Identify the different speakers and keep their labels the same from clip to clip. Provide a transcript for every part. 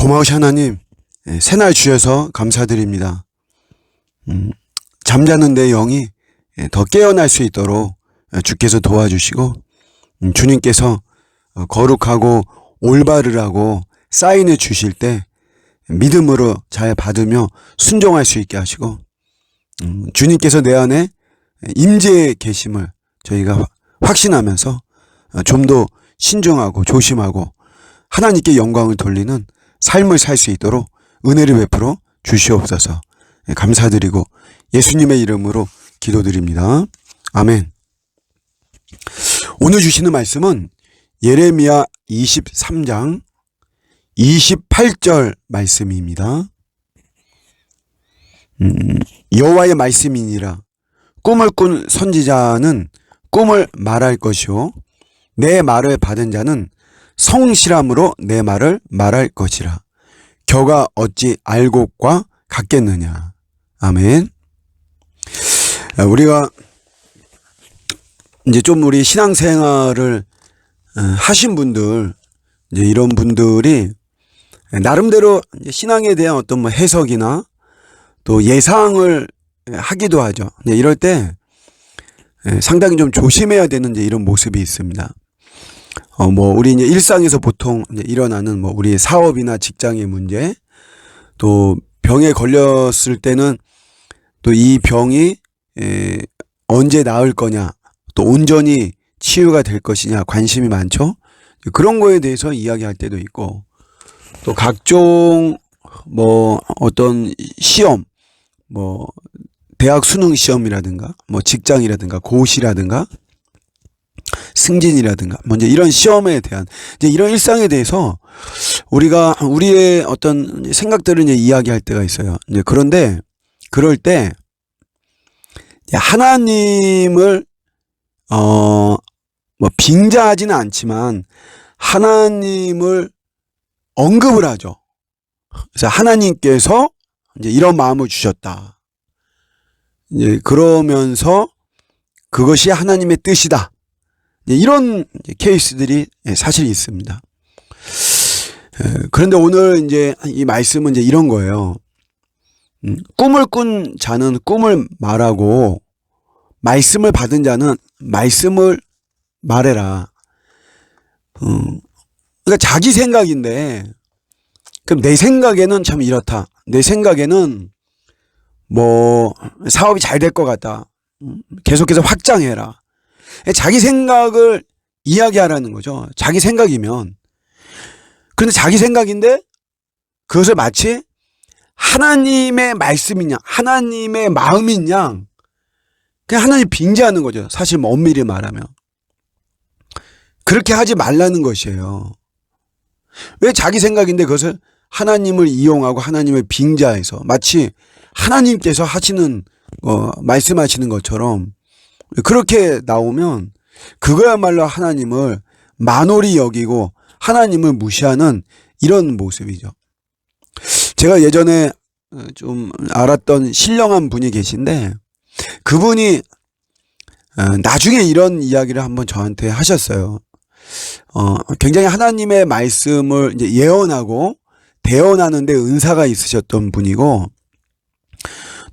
Speaker 1: 고마우신 하나님, 새날 주셔서 감사드립니다. 잠자는 내 영이 더 깨어날 수 있도록 주께서 도와주시고, 주님께서 거룩하고 올바르라고 사인해 주실 때 믿음으로 잘 받으며 순종할 수 있게 하시고, 주님께서 내 안에 임재에 계심을 저희가 확신하면서 좀 더 신중하고 조심하고 하나님께 영광을 돌리는 삶을 살 수 있도록 은혜를 베풀어 주시옵소서. 감사드리고 예수님의 이름으로 기도드립니다. 아멘. 오늘 주시는 말씀은 예레미야 23장 28절 말씀입니다. 여호와의 말씀이니라. 꿈을 꾼 선지자는 꿈을 말할 것이요 내 말을 받은 자는 성실함으로 내 말을 말할 것이라. 겨가 어찌 알곡과 같겠느냐. 아멘. 우리가 이제 좀 우리 신앙생활을 하신 분들, 이제 이런 분들이 나름대로 신앙에 대한 어떤 뭐 해석이나 또 예상을 하기도 하죠. 이럴 때 상당히 좀 조심해야 되는 이제 이런 모습이 있습니다. 우리 이제 일상에서 보통 이제 일어나는 우리 사업이나 직장의 문제, 또 병에 걸렸을 때는 또 이 병이 언제 나을 거냐, 또 온전히 치유가 될 것이냐 관심이 많죠. 그런 거에 대해서 이야기할 때도 있고, 또 각종 어떤 시험, 대학 수능 시험이라든가, 직장이라든가, 고시라든가, 승진이라든가, 이제 이런 시험에 대한, 이제 이런 일상에 대해서 우리가 우리의 어떤 생각들을 이제 이야기할 때가 있어요. 이제 그런데 그럴 때 하나님을 빙자하지는 않지만 하나님을 언급을 하죠. 그래서 하나님께서 이제 이런 마음을 주셨다. 이제 그러면서 그것이 하나님의 뜻이다. 이런 케이스들이 사실 있습니다. 그런데 오늘 이제 이 말씀은 이제 이런 거예요. 꿈을 꾼 자는 꿈을 말하고 말씀을 받은 자는 말씀을 말해라. 그러니까 자기 생각인데, 그럼 내 생각에는 참 이렇다. 내 생각에는 사업이 잘 될 것 같다. 계속해서 확장해라. 자기 생각을 이야기하라는 거죠. 자기 생각이면. 그런데 자기 생각인데 그것을 마치 하나님의 말씀이냐, 하나님의 마음이냐, 그냥 하나님 빙자하는 거죠. 사실 엄밀히 말하면. 그렇게 하지 말라는 것이에요. 왜 자기 생각인데 그것을 하나님을 이용하고 하나님을 빙자해서 마치 하나님께서 하시는 말씀하시는 것처럼 그렇게 나오면 그거야말로 하나님을 만홀히 여기고 하나님을 무시하는 이런 모습이죠. 제가 예전에 좀 알았던 신령한 분이 계신데, 그분이 나중에 이런 이야기를 한번 저한테 하셨어요. 굉장히 하나님의 말씀을 이제 예언하고 대언하는데 은사가 있으셨던 분이고,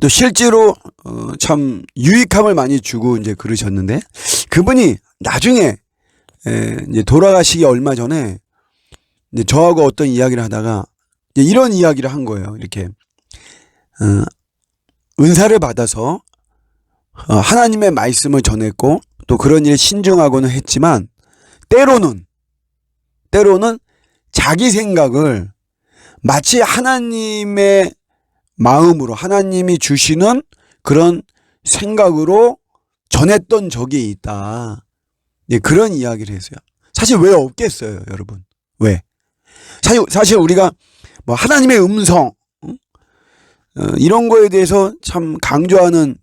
Speaker 1: 또 실제로 참 유익함을 많이 주고 이제 그러셨는데, 그분이 나중에 이제 돌아가시기 얼마 전에 이제 저하고 어떤 이야기를 하다가 이제 이런 이야기를 한 거예요. 이렇게 은사를 받아서 하나님의 말씀을 전했고 또 그런 일에 신중하고는 했지만 때로는 자기 생각을 마치 하나님의 마음으로, 하나님이 주시는 그런 생각으로 전했던 적이 있다. 예, 그런 이야기를 했어요. 사실 왜 없겠어요, 여러분? 왜? 사실 우리가 하나님의 음성, 이런 거에 대해서 참 강조하는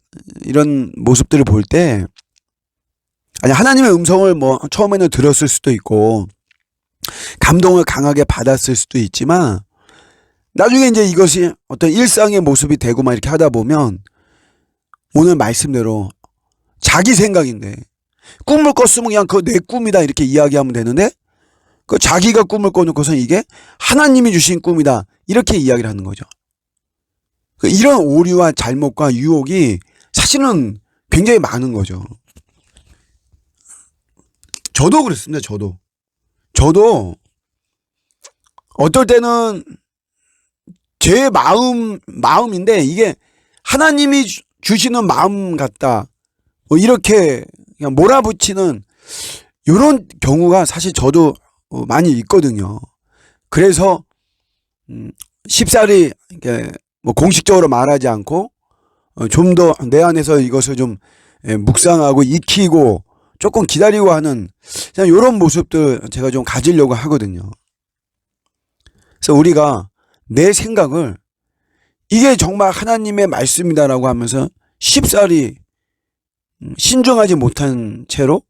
Speaker 1: 이런 모습들을 볼 때, 아니, 하나님의 음성을 처음에는 들었을 수도 있고, 감동을 강하게 받았을 수도 있지만, 나중에 이제 이것이 어떤 일상의 모습이 되고 막 이렇게 하다 보면, 오늘 말씀대로 자기 생각인데, 꿈을 꿨으면 그냥 그거 내 꿈이다 이렇게 이야기하면 되는데, 그 자기가 꿈을 꿔놓고서 이게 하나님이 주신 꿈이다. 이렇게 이야기를 하는 거죠. 이런 오류와 잘못과 유혹이 사실은 굉장히 많은 거죠. 저도 그랬습니다. 저도 어떨 때는 제 마음인데 이게 하나님이 주시는 마음 같다. 뭐 이렇게 그냥 몰아붙이는 이런 경우가 사실 저도 많이 있거든요. 그래서 쉽사리 뭐 공식적으로 말하지 않고 좀 더 내 안에서 이것을 좀 묵상하고 익히고 조금 기다리고 하는 그냥 이런 모습들 제가 좀 가지려고 하거든요. 그래서 우리가 내 생각을 이게 정말 하나님의 말씀이다라고 하면서 쉽사리 신중하지 못한 채로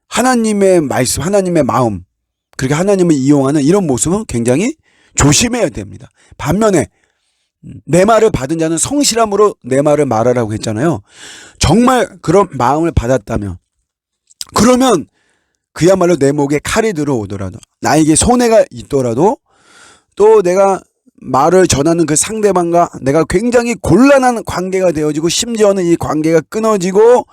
Speaker 1: 하나님의 말씀, 하나님의 마음, 그렇게 하나님을 이용하는 이런 모습은 굉장히 조심해야 됩니다. 반면에 내 말을 받은 자는 성실함으로 내 말을 말하라고 했잖아요. 정말 그런 마음을 받았다면 그러면 그야말로 내 목에 칼이 들어오더라도 나에게 손해가 있더라도 또 내가 말을 전하는 그 상대방과 내가 굉장히 곤란한 관계가 되어지고 심지어는 이 관계가 끊어지고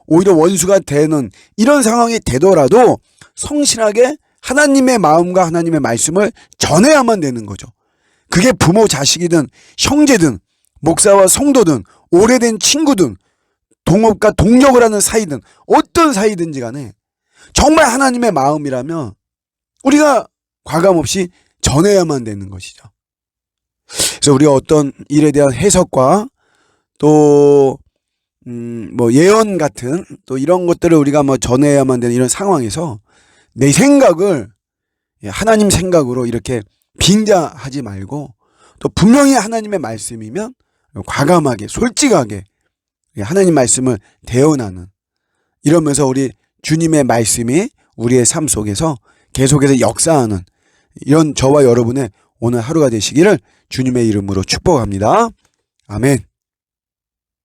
Speaker 1: 오히려 원수가 되는 이런 상황이 되더라도 성실하게 하나님의 마음과 하나님의 말씀을 전해야만 되는 거죠. 그게 부모 자식이든 형제든 목사와 성도든 오래된 친구든 동업과 동력을 하는 사이든 어떤 사이든지 간에 정말 하나님의 마음이라면 우리가 과감없이 전해야만 되는 것이죠. 그래서 우리가 어떤 일에 대한 해석과 또 뭐 예언 같은 또 이런 것들을 우리가 뭐 전해야만 되는 이런 상황에서 내 생각을 하나님 생각으로 이렇게 빙자하지 말고 또 분명히 하나님의 말씀이면 과감하게 솔직하게 하나님 말씀을 대언하는 이러면서 우리 주님의 말씀이 우리의 삶 속에서 계속해서 역사하는 이런 저와 여러분의 오늘 하루가 되시기를 주님의 이름으로 축복합니다. 아멘.